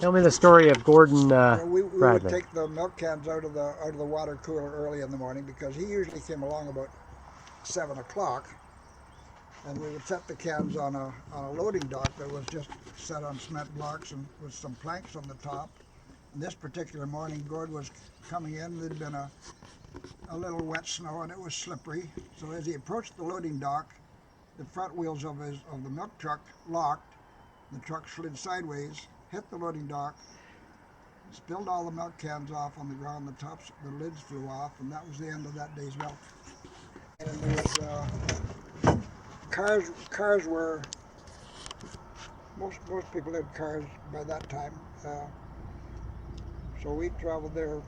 Tell me the story of Gordon Well, we would Bradley. take the milk cans out of the water cooler early in the morning because he usually came along about 7 o'clock, and we would set the cans on a loading dock that was just set on cement blocks and with some planks on the top. And this particular morning, Gord was coming in. There'd been a little wet snow and it was slippery. So as he approached the loading dock, the front wheels of the milk truck locked. The truck slid sideways, hit the loading dock, spilled all the milk cans off on the ground. The lids flew off, and that was the end of that day's milk. And there was cars were most people had cars by that time. So we traveled there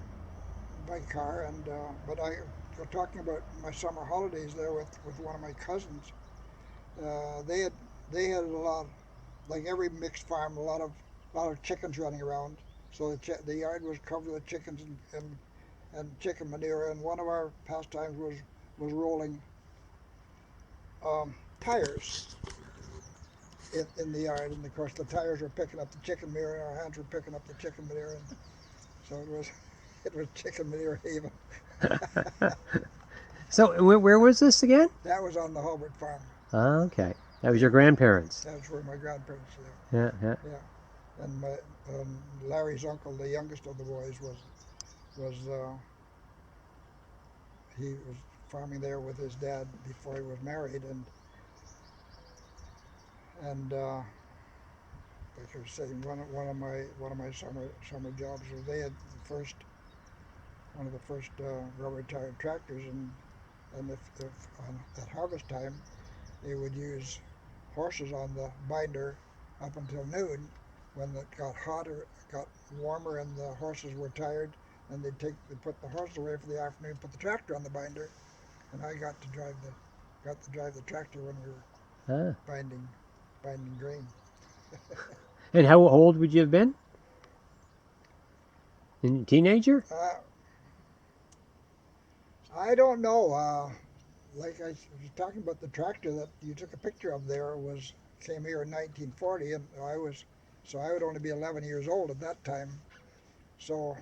by car, and but I was talking about my summer holidays there with one of my cousins. They had a lot, like every mixed farm, a lot of chickens running around. So the yard was covered with chickens and chicken manure. And one of our pastimes was rolling tires in the yard. And of course the tires were picking up the chicken manure, and our hands were picking up the chicken manure. And so it was chicken manure haven. So where was this again? That was on the Halbert farm. Oh, okay. That was your grandparents. That's where my grandparents lived. Yeah, yeah. Yeah, and Larry's uncle, the youngest of the boys, was he was farming there with his dad before he was married, and like I was saying, one of my summer jobs was they had one of the first railroad tired tractors, and if at harvest time they would use horses on the binder up until noon. When it got hotter, got warmer, and the horses were tired, and they'd put the horses away for the afternoon, put the tractor on the binder, and I got to drive the tractor when we were Ah. binding grain. And how old would you have been? A teenager? I don't know. Like I was talking about the tractor that you took a picture of there came here in 1940, and I would only be 11 years old at that time. So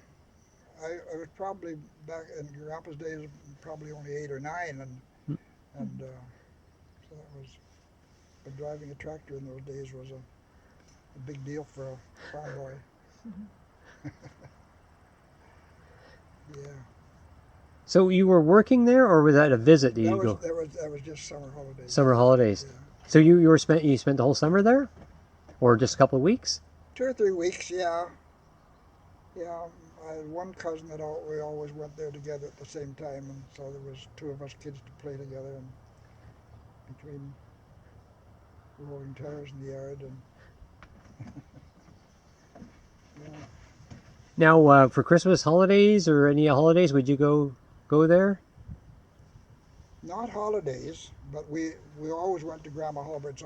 I was probably back in Grandpa's days, probably only 8 or 9, and so that was. But driving a tractor in those days was a big deal for a farm boy. Yeah. So you were working there, or was that a visit? Did you go? That was just summer holidays. Summer holidays. Yeah. So you spent the whole summer there, or just a couple of weeks? 2 or 3 weeks, yeah. Yeah, I had one cousin that we always went there together at the same time, and so there was 2 of us kids to play together, and between rolling tires in the yard and yeah. Now, for Christmas holidays or any holidays, would you go there? Not holidays, but we always went to Grandma Halbert's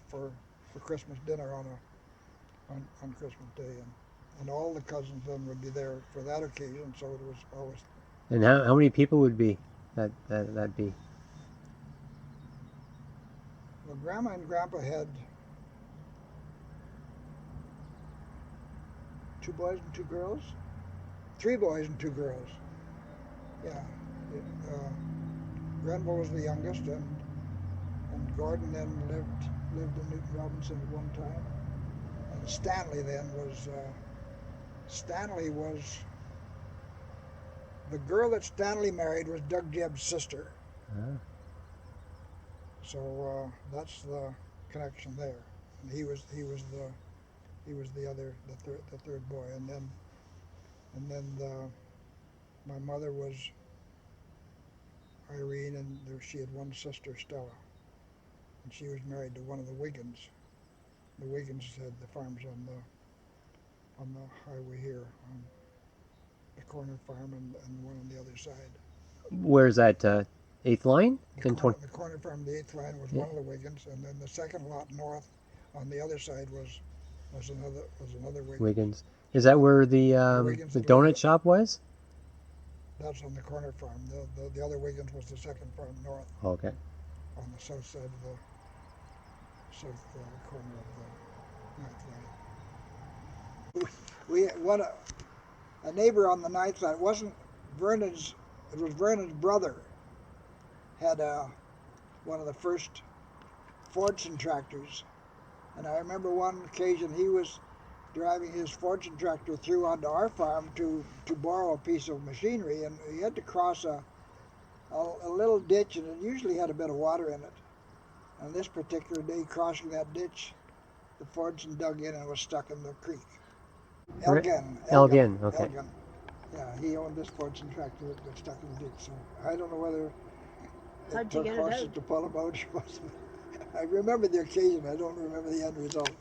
for Christmas dinner on Christmas Day, and all the cousins then would be there for that occasion. So it was always. And how many people would be that be? Well, Grandma and Grandpa had 2 boys and 2 girls, 3 boys and 2 girls. Yeah, Grenville was the youngest, and Gordon then lived in Newton Robinson at one time, and Stanley was the girl that Stanley married was Doug Jebb's sister. Ah. So that's the connection there. And he was the third boy, and then my mother was Irene, and she had one sister, Stella, and she was married to one of the Wiggins. The Wiggins had the farms on the highway here, on the corner farm, and one on the other side. Where's that? 8th line? The corner farm, the 8th line, was one of the Wiggins, and then the second lot north on the other side was another Wiggins. Wiggins. Is that where the donut shop was? That's on the corner farm. The other Wiggins was the second farm north. Okay. On the south side of the south corner of the 9th line. We one a neighbor on the ninth side. It wasn't Vernon's. It was Vernon's brother. Had one of the first Fordson tractors, and I remember one occasion he was driving his Fordson tractor through onto our farm to borrow a piece of machinery, and he had to cross a little ditch, and it usually had a bit of water in it. And this particular day, crossing that ditch, the Fordson dug in and was stuck in the creek. Elgin, okay. Elgin. Yeah, he owned this Fordson tractor that got stuck in the ditch. So I don't know whether How'd it you took get it horses out? to pull him out. I remember the occasion. I don't remember the end result.